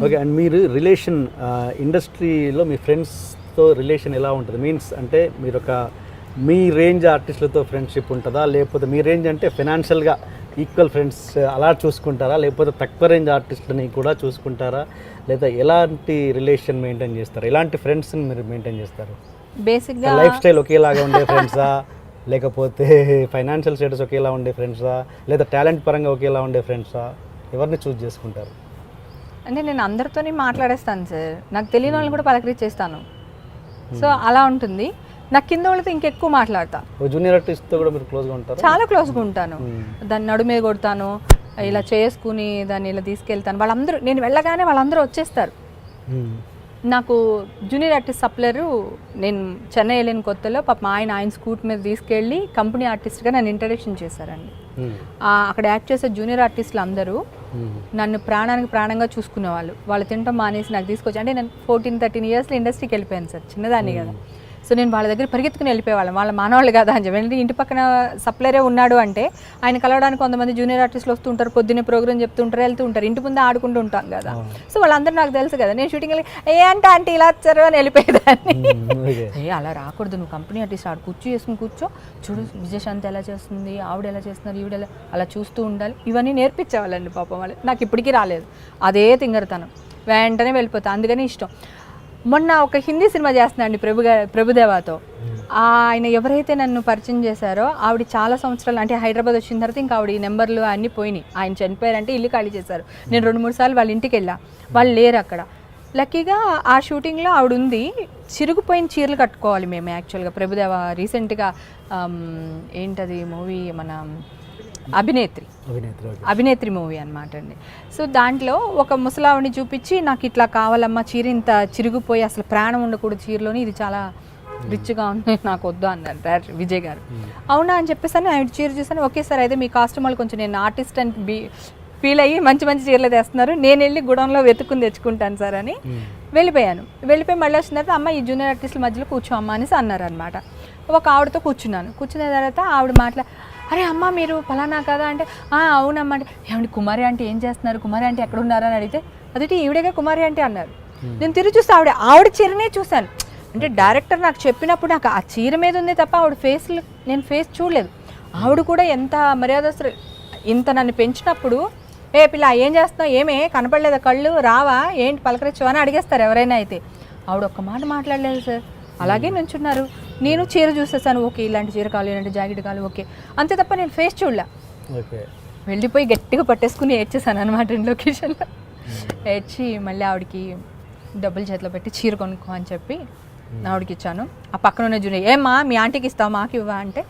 Okay. And మీరు relation ఇండస్ట్రీలో మీ ఫ్రెండ్స్తో రిలేషన్ ఎలా ఉంటుంది? మీన్స్ అంటే మీరు ఒక మీ రేంజ్ ఆర్టిస్టులతో ఫ్రెండ్షిప్ ఉంటుందా, లేకపోతే మీ రేంజ్ అంటే ఫినాన్షియల్గా ఈక్వల్ ఫ్రెండ్స్ అలా చూసుకుంటారా, లేకపోతే తక్కువ రేంజ్ ఆర్టిస్టులని కూడా చూసుకుంటారా, లేదా ఎలాంటి రిలేషన్ మెయింటైన్ చేస్తారు? ఎలాంటి ఫ్రెండ్స్ని మీరు మెయింటైన్ చేస్తారు? బేసిక్గా లైఫ్ స్టైల్ ఒకేలాగా ఉండే ఫ్రెండ్సా, లేకపోతే ఫైనాన్షియల్ స్టేటస్ ఒకేలా ఉండే ఫ్రెండ్సా, లేదా టాలెంట్ పరంగా ఒకేలా ఉండే ఫ్రెండ్సా? ఎవరిని చూస్ చేసుకుంటారు? అంటే నేను అందరితోని మాట్లాడేస్తాను సార్, నాకు తెలియని వాళ్ళని కూడా పలకరించేస్తాను. సో అలా ఉంటుంది. నాకు కింద వాళ్ళతో ఇంకెక్కువ మాట్లాడతా. జూనియర్ ఆర్టిస్ట్తో కూడా మీరు క్లోజ్గా ఉంటారు? చాలా క్లోజ్గా ఉంటాను. దాన్ని నడుమే కొడతాను, ఇలా చేసుకుని దాన్ని ఇలా తీసుకెళ్తాను. వాళ్ళందరూ నేను వెళ్ళగానే వాళ్ళందరూ వచ్చేస్తారు. నాకు జూనియర్ ఆర్టిస్ట్ సప్లరు, నేను చెన్నై వెళ్ళిన కొత్తలో పాపం ఆయన స్కూట్ మీద తీసుకెళ్ళి కంపెనీ ఆర్టిస్ట్గా నన్ను ఇంట్రడక్షన్ చేశారండి. అక్కడ యాక్ట్ చేసే జూనియర్ ఆర్టిస్టులు అందరూ నన్ను ప్రాణానికి ప్రాణంగా చూసుకునేవాళ్ళు. వాళ్ళు తినటం మానేసి నాకు తీసుకొచ్చి, అంటే నేను 14-13 ఇయర్స్లో ఇండస్ట్రీకి వెళ్ళిపోయాను సార్, చిన్నదాన్ని కదా. సో నేను వాళ్ళ దగ్గర పరిగెత్తుకుని వెళ్ళిపోయేవాళ్ళం, వాళ్ళ మానవాళ్ళు కదా అని చెప్పి. ఇంటి పక్కన సప్లరే ఉన్నాడు అంటే ఆయన కలవడానికి కొంతమంది జూనియర్ ఆర్టిస్టులు వస్తూ ఉంటారు, పొద్దున్నే ప్రోగ్రామ్ చెప్తూ ఉంటారు, వెళ్తూ ఉంటారు, ఇంటి ముందే ఆడుకుంటూ ఉంటాం కదా. సో వాళ్ళందరూ నాకు తెలుసు కదా. నేను షూటింగ్ వెళ్ళి అంటే ఇలా వచ్చారు అని వెళ్ళిపోయేదాన్ని. అలా రాకూడదు, నువ్వు కంపెనీ ఆర్టిస్ట్ ఆడు కూర్చో చేసుకుని కూర్చో, చూడు విజయశాంతి ఎలా చేస్తుంది, ఆవిడ ఎలా చేస్తున్నారు, ఈవిడ ఎలా, అలా చూస్తూ ఉండాలి. ఇవన్నీ నేర్పించేవాళ్ళండి పాపం వాళ్ళు. నాకు ఇప్పటికీ రాలేదు అదే తింగరతనం, వెంటనే వెళ్ళిపోతాను. అందుకని ఇష్టం. మొన్న ఒక హిందీ సినిమా చేస్తున్నాండి ప్రభుదేవాతో. ఆయన ఎవరైతే నన్ను పరిచయం చేశారో ఆవిడ చాలా సంవత్సరాలు, అంటే హైదరాబాద్ వచ్చిన తర్వాత ఇంకా ఆవిడ నెంబర్లు అన్నీ పోయినాయి. ఆయన చనిపోయారంటే ఇల్లు ఖాళీ చేశారు. నేను 2-3 సార్లు వాళ్ళ ఇంటికి వెళ్ళా, వాళ్ళు లేరు అక్కడ. లక్కీగా ఆ షూటింగ్లో ఆవిడ ఉంది. చిరిగిపోయిన చీరలు కట్టుకోవాలి మేము యాక్చువల్గా. ప్రభుదేవ రీసెంట్గా ఏంటది మూవీ, మన అభినేత్రి మూవీ అనమాట అండి. సో దాంట్లో ఒక ముసలావిని చూపించి, నాకు ఇట్లా కావాలమ్మా చీర, ఇంత చిరిగిపోయి అసలు ప్రాణం ఉండకూడదు చీరలోని, ఇది చాలా రిచ్గా ఉంది, నాకు వద్దు అన్నారు డైరెక్టర్ విజయ్ గారు. అవునా అని చెప్పేసి ఆవిడ చీర చూసాను. ఓకే సార్, అయితే మీ కాస్ట్యూమర్లు కొంచెం నేను ఆర్టిస్ట్ అని ఫీల్ అయ్యి మంచి మంచి చీరలు తెస్తున్నారు, నేను వెళ్ళి గుడంలో వెతుక్కుని తెచ్చుకుంటాను సార్ అని వెళ్ళిపోయాను. వెళ్ళిపోయి మళ్ళీ వచ్చిన తర్వాత అమ్మ ఈ జూనియర్ ఆర్టిస్టుల మధ్యలో కూర్చో అమ్మ అనేసి అన్నారు అనమాట. ఒక ఆవిడతో కూర్చున్నాను. కూర్చున్న తర్వాత ఆవిడ అరే అమ్మ మీరు ఫలానా కదా అంటే, అవునమ్మా అంటే, ఏమండి కుమారి అంటే ఏం చేస్తున్నారు, కుమారి అంటే ఎక్కడ ఉన్నారా అని అడిగితే, అదేంటి ఈవిడగా కుమారి అంటే అన్నారు. నేను తిరిగి చూస్తే ఆవిడ చీరనే చూశాను. అంటే డైరెక్టర్ నాకు చెప్పినప్పుడు నాకు ఆ చీర మీద ఉంది తప్ప ఆవిడ నేను ఫేస్ చూడలేదు. ఆవిడ కూడా ఎంత మర్యాదస్తులు, ఇంత నన్ను పెంచినప్పుడు పిల్ల ఏం చేస్తున్నావు, ఏమే కనపడలేదా, కళ్ళు రావా, ఏంటి పలకరించు అని అడిగేస్తారు ఎవరైనా. అయితే ఆవిడ ఒక్క మాట మాట్లాడలేదు సార్, అలాగే నుంచున్నారు. నేను చీర చూసేసాను, ఓకే ఇలాంటి చీర కావాలి, ఇలాంటి జాకెట్ కావాలి, ఓకే అంతే తప్ప నేను ఫేస్ చూడలే. వెళ్ళిపోయి గట్టిగా పట్టేసుకుని ఏడ్చేసాను అనమాట లొకేషన్లో. ఏడ్చి మళ్ళీ ఆవిడకి డబ్బులు చేతిలో పెట్టి చీర కొనుక్కో అని చెప్పి ఆవిడకి ఇచ్చాను. ఆ పక్కన ఉన్న జూనియర్, ఏమ్మా మీ ఆంటీకి ఇస్తావు మాకు ఇవ్వా అంటే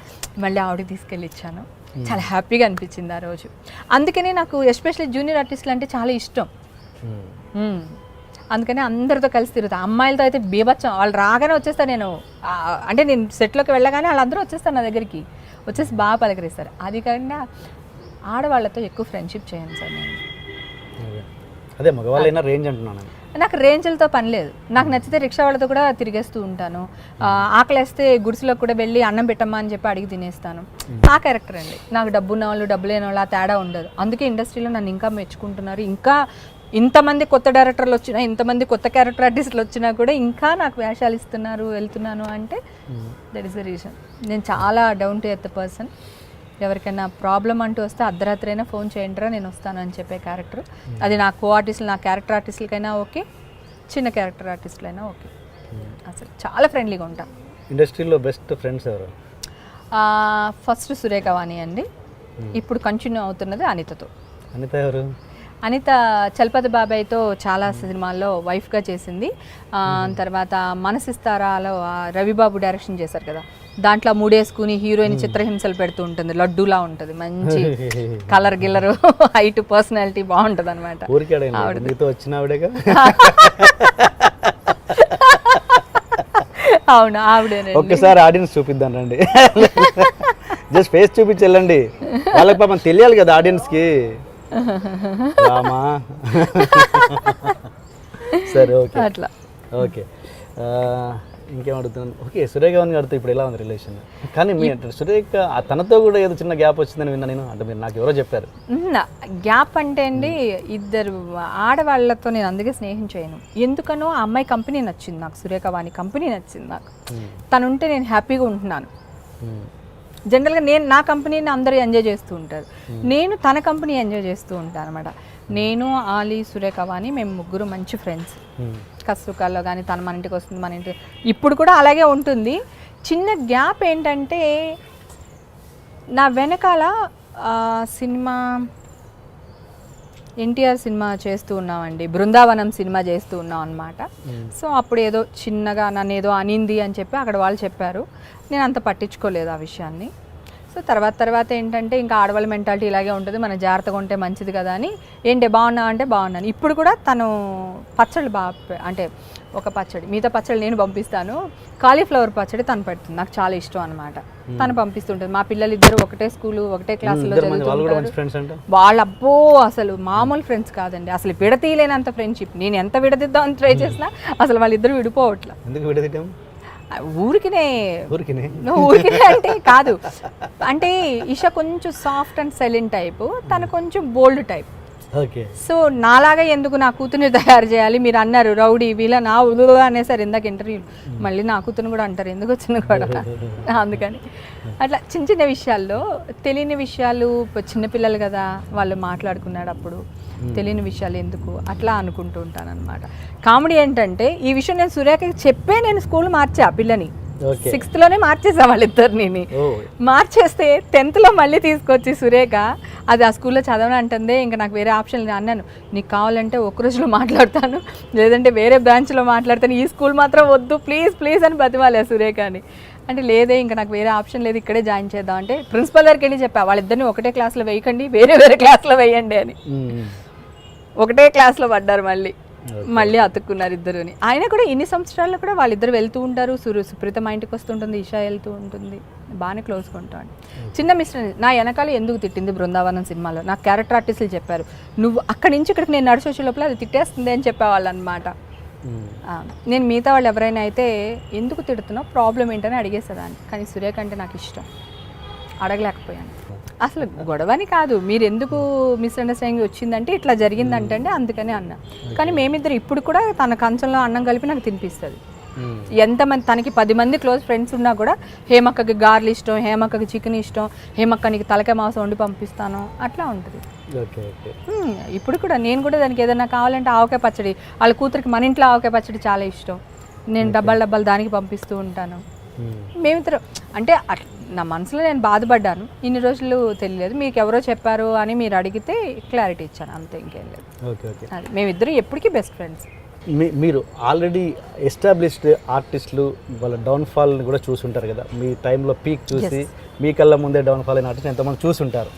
మళ్ళీ ఆవిడకి తీసుకెళ్ళి ఇచ్చాను. చాలా హ్యాపీగా అనిపించింది ఆ రోజు. అందుకనే నాకు ఎస్పెషల్లీ జూనియర్ ఆర్టిస్టులు అంటే చాలా ఇష్టం. అందుకని అందరితో కలిసి తిరుగుతా. అమ్మాయిలతో అయితే బీభత్సం, వాళ్ళు రాగానే వచ్చేస్తాను నేను. అంటే నేను సెట్లోకి వెళ్ళగానే వాళ్ళందరూ వచ్చేస్తారు నా దగ్గరికి, వచ్చేసి బాగా పలకరిస్తారు. అది కాకుండా ఆడవాళ్ళతో ఎక్కువ ఫ్రెండ్షిప్ చేయను సార్ నేను. అదే మగవాళ్ళైనా రేంజ్ అంటున్నాను. నాకు రేంజ్లతో పని లేదు. నాకు నచ్చితే రిక్షా వాళ్ళతో కూడా తిరిగేస్తూ ఉంటాను. ఆకలేస్తే గుడిసెలోకి కూడా వెళ్ళి అన్నం పెట్టమ్మా అని చెప్పి అడిగి తినేస్తాను. ఆ క్యారెక్టర్ అండి. నాకు డబ్బున్న వాళ్ళు డబ్బు లేని వాళ్ళు ఆ తేడా ఉండదు. అందుకే ఇండస్ట్రీలో నన్ను ఇంకా మెచ్చుకుంటున్నారు. ఇంకా ఇంతమంది కొత్త డైరెక్టర్లు వచ్చినా, ఇంతమంది కొత్త క్యారెక్టర్ ఆర్టిస్టులు వచ్చినా కూడా ఇంకా నాకు వేషాలు ఇస్తున్నారు, వెళ్తున్నాను అంటే దట్ ఈస్ ద రీజన్. నేను చాలా డౌన్ టు ఎర్త్ పర్సన్. ఎవరికైనా ప్రాబ్లం అంటూ వస్తే అర్ధరాత్రి అయినా ఫోన్ చేయండిరా నేను వస్తాను అని చెప్పే క్యారెక్టర్. అది నా కో ఆర్టిస్టులు, నా క్యారెక్టర్ ఆర్టిస్టులకైనా ఓకే, చిన్న క్యారెక్టర్ ఆర్టిస్టులైనా ఓకే. అసలు చాలా ఫ్రెండ్లీగా ఉంటా. ఇండస్ట్రీలో బెస్ట్ ఫ్రెండ్స్ ఎవరు? ఫస్ట్ సురేఖవాణి అండి. ఇప్పుడు కంటిన్యూ అవుతున్నది అనితతో. అనిత ఎవరు? అనిత చలపతి బాబాయ్తో చాలా సినిమాల్లో వైఫ్గా చేసింది. తర్వాత మనసిస్తారాలో రవిబాబు డైరెక్షన్ చేశారు కదా, దాంట్లో మూడేసుకుని హీరోయిన్ చిత్రహింసలు పెడుతూ ఉంటుంది, లడ్డూలా ఉంటుంది, మంచి కలర్ గిల్లరు, హైట్, పర్సనాలిటీ బాగుంటుంది అనమాట. అవును ఆవిడే. ఒక్కసారి ఆడియన్స్ చూపిద్దాం రండి, జస్ట్ ఫేస్ చూపించి వెళ్ళండి, వాళ్ళకి పాపం తెలియాలి కదా ఆడియన్స్కి. సరే ఓకే, అట్లా ఓకే. ఇంకేం అడుగుతున్నాను, ఓకే సురేఖ గారితో ఇప్పుడు ఎలా ఉంది రిలేషన్? కానీ మీ సురేఖ తనతో కూడా ఏదో చిన్న గ్యాప్ వచ్చిందని విన్నా నేను, అంటే మీరు నాకు ఎవరో చెప్పారు. గ్యాప్ అంటే అండి, ఇద్దరు ఆడవాళ్ళతో నేను అందుకే స్నేహం చేయను. ఎందుకనో ఆ అమ్మాయి కంపెనీ నచ్చింది నాకు, సురేఖ వాణి కంపెనీ నచ్చింది నాకు. తనుంటే నేను హ్యాపీగా ఉంటున్నాను. జనరల్గా నేను నా కంపెనీని అందరూ ఎంజాయ్ చేస్తూ ఉంటారు, నేను తన కంపెనీ ఎంజాయ్ చేస్తూ ఉంటాను అనమాట. నేను, ఆలీ, సురేఖ వాణి మేము ముగ్గురు మంచి ఫ్రెండ్స్. కష్టకాల్లో కానీ తన మన ఇంటికి వస్తుంది, మన ఇంటి ఇప్పుడు కూడా అలాగే ఉంటుంది. చిన్న గ్యాప్ ఏంటంటే, నా వెనకాల సినిమా ఎన్టీఆర్ సినిమా చేస్తూ ఉన్నామండి, బృందావనం సినిమా చేస్తూ ఉన్నాం అనమాట. సో అప్పుడు ఏదో చిన్నగా నన్ను ఏదో అనింది అని చెప్పి అక్కడ వాళ్ళు చెప్పారు, నేను అంత పట్టించుకోలేదు ఆ విషయాన్ని. సో తర్వాత ఏంటంటే ఇంకా ఆడవాళ్ళ మెంటాలిటీ ఇలాగే ఉంటుంది, మన జాగ్రత్తగా ఉంటే మంచిది కదా అని, ఏంటి బాగున్నావు అంటే బాగున్నాను. ఇప్పుడు కూడా తను పచ్చళ్ళు బాగా, అంటే ఒక పచ్చడి, మిగతా పచ్చళ్ళు నేను పంపిస్తాను, కాలీఫ్లవర్ పచ్చడి తను పెడుతుంది, నాకు చాలా ఇష్టం అనమాట. తను పంపిస్తుంటుంది. మా పిల్లలు ఇద్దరు ఒకటే స్కూలు ఒకటే క్లాసులో చదువుతుంటారు. వాళ్ళబ్బో అసలు మామూలు ఫ్రెండ్స్ కాదండి, అసలు విడతీయలేనంత ఫ్రెండ్షిప్. నేను ఎంత విడదిద్దామని ట్రై చేసినా అసలు వాళ్ళిద్దరు విడిపోవట్లా. ఊరికినే అంటే కాదు, అంటే ఇషా కొంచెం సాఫ్ట్ అండ్ సైలెంట్ టైపు, తను కొంచెం బోల్డ్ టైప్. సో నాలాగా ఎందుకు నా కూతుర్ని తయారు చేయాలి? మీరు అన్నారు రౌడీ వీళ్ళ నా ఉలుగా అనేసారు ఇందాక ఇంటర్వ్యూ, మళ్ళీ నా కూతురుని కూడా అంటారు, ఎందుకు వచ్చింది కూడా. అందుకని అట్లా చిన్న చిన్న విషయాల్లో తెలియని విషయాలు, చిన్నపిల్లలు కదా వాళ్ళు మాట్లాడుకున్నాడు అప్పుడు తెలియని విషయాలు ఎందుకు అట్లా అనుకుంటూ ఉంటాను అనమాట. కామెడీ ఏంటంటే ఈ విషయం నేను సురేఖకి చెప్పే నేను స్కూల్ మార్చా, పిల్లని 6th లోనే మార్చేసా వాళ్ళిద్దరిని. మార్చేస్తే 10th లో మళ్ళీ తీసుకొచ్చి సురేఖ అది ఆ స్కూల్లో చదవని అంటుందే, ఇంకా నాకు వేరే ఆప్షన్ అన్నాను, నీకు కావాలంటే ఒక్క రోజులో మాట్లాడతాను, లేదంటే వేరే బ్రాంచ్లో మాట్లాడతాను, ఈ స్కూల్ మాత్రం వద్దు ప్లీజ్ అని బతిమాలే సురేఖ అని. అంటే లేదే ఇంకా నాకు వేరే ఆప్షన్ లేదు, ఇక్కడే జాయిన్ చేద్దాం అంటే ప్రిన్సిపల్ దగ్గరికి వెళ్ళి చెప్పా, వాళ్ళిద్దరిని ఒకటే క్లాస్లో వేయకండి, వేరే క్లాస్లో వేయండి అని. ఒకటే క్లాస్లో పడ్డారు, మళ్ళీ అతుక్కున్నారు ఇద్దరుని. ఆయన కూడా ఇన్ని సంవత్సరాల్లో కూడా వాళ్ళిద్దరు వెళ్తూ ఉంటారు, సుప్రీత మా ఇంటికి వస్తుంటుంది, ఇషా వెళ్తూ ఉంటుంది, బాగానే క్లోజ్గా ఉంటాను. చిన్న మిస్టర్ నా వెనకాల ఎందుకు తిట్టింది బృందావనం సినిమాలో, నాకు క్యారెక్టర్ ఆర్టిస్టులు చెప్పారు, నువ్వు అక్కడి నుంచి ఇక్కడికి నేను నడిచి వచ్చే లోపల అది తిట్టేస్తుంది అని చెప్పేవాళ్ళు అనమాట. నేను మిగతా వాళ్ళు ఎవరైనా అయితే ఎందుకు తిడుతున్నావు, ప్రాబ్లం ఏంటని అడిగేసేదాన్ని. కానీ సురేఖ అంటే నాకు ఇష్టం, అడగలేకపోయాను. అసలు గొడవని కాదు, మీరు ఎందుకు మిస్అండర్స్టాండింగ్ వచ్చిందంటే ఇట్లా జరిగిందంటే అందుకని అన్నా. కానీ మేమిద్దరు ఇప్పుడు కూడా తన కంచంలో అన్నం కలిపి నాకు తినిపిస్తుంది. ఎంతమంది తనకి 10 మంది క్లోజ్ ఫ్రెండ్స్ ఉన్నా కూడా హేమక్కకి గార్లు ఇష్టం, హేమక్కకి చికెన్ ఇష్టం, హేమక్క నీకు తలకాయ మాంసం వండి పంపిస్తాను, అట్లా ఉంటుంది. ఇప్పుడు కూడా నేను కూడా దానికి ఏదైనా కావాలంటే ఆవకాయ పచ్చడి, వాళ్ళ కూతురికి మన ఇంట్లో ఆవకాయ పచ్చడి చాలా ఇష్టం, నేను డబ్బాలు దానికి పంపిస్తూ ఉంటాను. మేమిద్దరం అంటే నా మనసులో నేను బాధపడ్డాను, ఇన్ని రోజులు తెలియలేదు, మీకు ఎవరో చెప్పారు అని మీరు అడిగితే క్లారిటీ ఇచ్చాను, అంతే, ఇంకేం లేదు. అది మేమిద్దరం ఎప్పటికీ బెస్ట్ ఫ్రెండ్స్. మీరు ఆల్రెడీ ఎస్టాబ్లిష్డ్ ఆర్టిస్టులు వాళ్ళ డౌన్ఫాల్ని కూడా చూసుంటారు కదా, మీ టైంలో పీక్ చూసి మీ కళ్ళ ముందే డౌన్ఫాల్ అయిన ఆర్టిస్ట్ ఎంతమంది చూసుంటారు,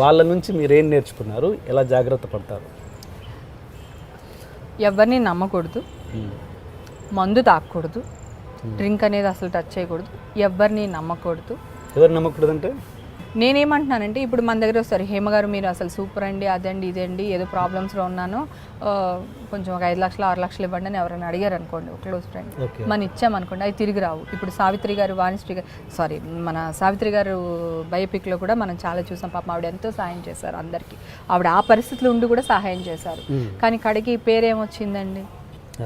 వాళ్ళ నుంచి మీరేం నేర్చుకున్నారు, ఎలా జాగ్రత్త పడతారు? ఎవరిని నమ్మకూడదు, మందు తాగకూడదు, డ్రింక్ అనేది అసలు టచ్ చేయకూడదు, ఎవరిని నమ్మకూడదు. ఎవరు నమ్మకూడదు అంటే నేనేమంటున్నానంటే, ఇప్పుడు మన దగ్గర వస్తారు, హేమ గారు మీరు అసలు సూపర్ అండి, అదండి ఇదండి, ఏదో ప్రాబ్లమ్స్లో ఉన్నాను, కొంచెం ఒక 5 లక్షలు 6 లక్షలు ఇవ్వండి అని ఎవరైనా అడిగారు అనుకోండి, ఒక క్లోజ్ ఫ్రెండ్, మనం ఇచ్చామనుకోండి, అవి తిరిగి రావు. ఇప్పుడు సావిత్రి గారు మన సావిత్రి గారు బయోపిక్లో కూడా మనం చాలా చూసాం, పాపం ఆవిడ ఎంతో సహాయం చేశారు అందరికీ, ఆవిడ ఆ పరిస్థితులు ఉండి కూడా సహాయం చేశారు. కానీ కడికి పేరేమొచ్చిందండి,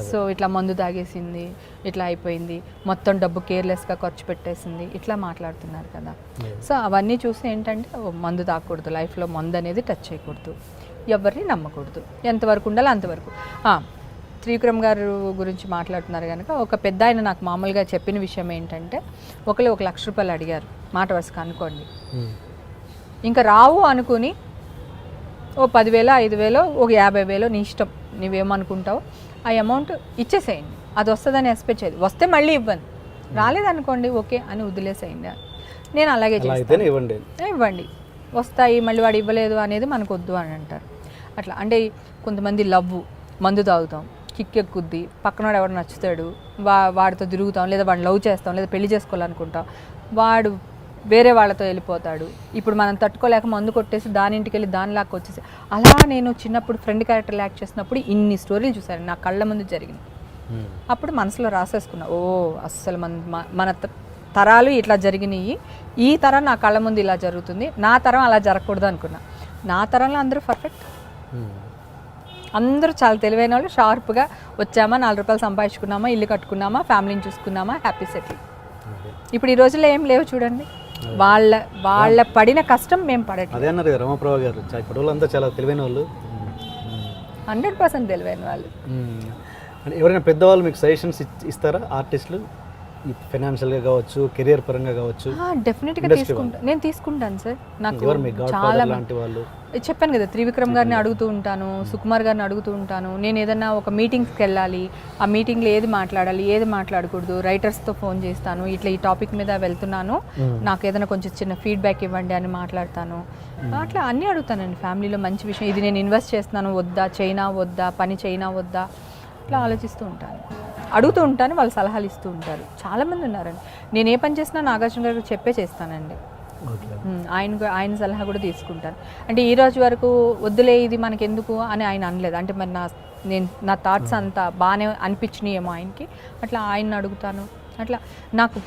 సో ఇట్లా మందు తాగేసింది, ఇట్లా అయిపోయింది, మొత్తం డబ్బు కేర్లెస్గా ఖర్చు పెట్టేసింది, ఇట్లా మాట్లాడుతున్నారు కదా. సో అవన్నీ చూసి ఏంటంటే మందు తాగకూడదు, లైఫ్లో మందు అనేది టచ్ చేయకూడదు, ఎవరిని నమ్మకూడదు, ఎంతవరకు ఉండాలో అంతవరకు. త్రివిక్రమ్ గారు గురించి మాట్లాడుతున్నారు కనుక, ఒక పెద్ద ఆయన నాకు మామూలుగా చెప్పిన విషయం ఏంటంటే, ఒకళ్ళు 1 లక్ష రూపాయలు అడిగారు, మాట వరుసగా అనుకోండి, ఇంకా రావు అనుకుని ఓ 10,000 5,000 ఒక 50,000 నీ ఇష్టం, నువ్వేమనుకుంటావు ఆ అమౌంట్ ఇచ్చేసేయండి, అది వస్తుందని ఎక్స్పెక్ట్ చేయదు, వస్తే మళ్ళీ ఇవ్వను, రాలేదనుకోండి ఓకే అని వదిలేసేయండి. నేను అలాగే చేస్తాను, ఇవ్వండి, వస్తాయి, మళ్ళీ వాడు ఇవ్వలేదు అనేది మనకు వద్దు అని అంటారు. అట్లా అంటే కొంతమంది మందు తాగుతాం, కిక్ ఎక్కుద్ది, పక్కనవాడు ఎవరు నచ్చుతాడు, వాడితో తిరుగుతాం, లేదా వాడిని లవ్ చేస్తాం, లేదా పెళ్లి చేసుకోవాలనుకుంటాం, వాడు వేరే వాళ్ళతో వెళ్ళిపోతాడు, ఇప్పుడు మనం తట్టుకోలేక మందు కొట్టేసి దాని ఇంటికి వెళ్ళి దానిలాగా వచ్చేసి, అలా నేను చిన్నప్పుడు ఫ్రెండ్ క్యారెక్టర్ యాక్ట్ చేసినప్పుడు ఇన్ని స్టోరీలు చూశాను, నా కళ్ళ ముందు జరిగింది. అప్పుడు మనసులో రాసేసుకున్నా, ఓ అస్సలు మన తరాలు ఇట్లా జరిగినాయి, ఈ తరం నా కళ్ళ ముందు ఇలా జరుగుతుంది, నా తరం అలా జరగకూడదు అనుకున్నా. నా తరంలో అందరూ పర్ఫెక్ట్, అందరూ చాలా తెలివైన వాళ్ళు, షార్ప్గా వచ్చామా, 4 రూపాయలు సంపాదించుకున్నామా, ఇల్లు కట్టుకున్నామా, ఫ్యామిలీని చూసుకున్నామా, హ్యాపీ సెటిల్. ఇప్పుడు ఈ రోజుల్లో ఏం లేవు చూడండి, వాళ్ళ పడిన కష్టం మేము పడట్లేదు. అదే అన్నారు కదా రమాప్రభా గారు, ఇప్పుడు వాళ్ళంతా చాలా తెలివైన వాళ్ళు, 100% తెలివైన వాళ్ళు. ఎవరైనా పెద్దవాళ్ళు మీకు సజెషన్స్ ఇస్తారా ఆర్టిస్టులు, ఫైనాన్షియల్గా కావచ్చు, కెరియర్ పరంగా కావచ్చు? డెఫినెట్గా నేను తీసుకుంటాను సార్. నాకు చాలా లాంటి వాళ్ళు చెప్పాను కదా, త్రివిక్రమ్ గారిని అడుగుతూ ఉంటాను, సుకుమార్ గారిని అడుగుతూ ఉంటాను. నేను ఏదన్నా ఒక మీటింగ్స్కి వెళ్ళాలి, ఆ మీటింగ్లో ఏది మాట్లాడాలి, ఏది మాట్లాడకూడదు, రైటర్స్తో ఫోన్ చేస్తాను, ఇట్లా ఈ టాపిక్ మీద వెళ్తున్నాను, నాకు ఏదైనా కొంచెం చిన్న ఫీడ్బ్యాక్ ఇవ్వండి అని మాట్లాడతాను. అట్లా అన్నీ అడుగుతానండి. ఫ్యామిలీలో మంచి విషయం, ఇది నేను ఇన్వెస్ట్ చేస్తున్నాను వద్దా, చైనా వద్దా, పని చైనా వద్దా, అట్లా ఆలోచిస్తూ ఉంటాను, అడుగుతూ ఉంటాను, వాళ్ళు సలహాలు ఇస్తూ ఉంటారు. చాలామంది ఉన్నారండి. నేను ఏ పని చేసినా నాగార్జున గారికి చెప్పే చేస్తానండి. ఆయన సలహా కూడా తీసుకుంటాను. అంటే ఈ రోజు వరకు వద్దులే ఇది మనకెందుకు అని ఆయన అనలేదు. అంటే మరి నా థాట్స్ అంతా బాగానే అనిపించినాయేమో ఆయనకి, అట్లా ఆయన్ని అడుగుతాను. అట్లా నాకు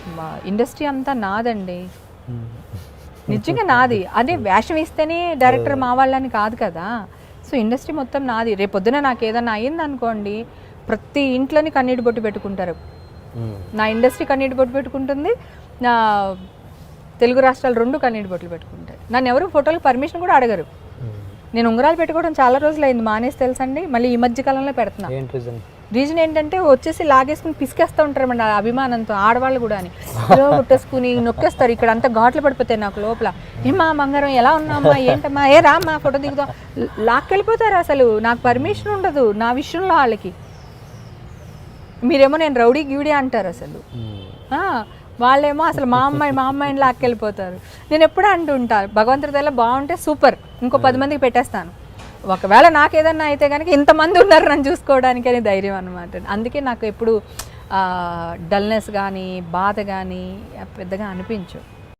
ఇండస్ట్రీ అంతా నాదండి, నిజంగా నాది. అదే వేషం ఇస్తేనే డైరెక్టర్ మా వాళ్ళని కాదు కదా. సో ఇండస్ట్రీ మొత్తం నాది. రేపొద్దున నాకు ఏదన్నా అయ్యింది అనుకోండి, ప్రతి ఇంట్లోని కన్నీటి బొట్టు పెట్టుకుంటారు. నా ఇండస్ట్రీ కన్నీటి బొట్టు పెట్టుకుంటుంది, నా తెలుగు రాష్ట్రాలు 2 కన్నీటి బొట్లు పెట్టుకుంటాయి. నన్ను ఎవరు ఫోటోలకు పర్మిషన్ కూడా అడగరు. నేను ఉంగరాలు పెట్టుకోవడం చాలా రోజులు అయింది, మానేసి తెలుసండి. మళ్ళీ ఈ మధ్య కాలంలో పెడుతున్నా. రీజన్ ఏంటంటే వచ్చేసి లాగేసుకుని పిసికేస్తూ ఉంటారమండి ఆ అభిమానంతో, ఆడవాళ్ళు కూడా అని ముట్టేసుకుని నొక్కేస్తారు. ఇక్కడ అంతా ఘాట్లు పడిపోతాయి నాకు లోపల. ఏమా బంగారం ఎలా ఉన్నామ్మా, ఏంటమ్మా, ఏ రామ్మా ఫోటో దిగుదాం, లాక్కెళ్ళిపోతారు. అసలు నాకు పర్మిషన్ ఉండదు నా విషయంలో వాళ్ళకి. మీరేమో నేను రౌడీ గీడీ అంటారు అసలు, వాళ్ళేమో అసలు మా అమ్మాయిని లాక్కెళ్ళిపోతారు. నేను ఎప్పుడూ అంటుంటాను, భగవంతుడి దయ బాగుంటే సూపర్, ఇంకో 10 మందికి పెట్టేస్తాను. ఒకవేళ నాకేదన్నా అయితే కనుక ఇంతమంది ఉన్నారు నన్ను చూసుకోవడానికి అని ధైర్యం అనమాట. అందుకే నాకు ఎప్పుడు డల్నెస్ కానీ బాధ కానీ పెద్దగా అనిపించు.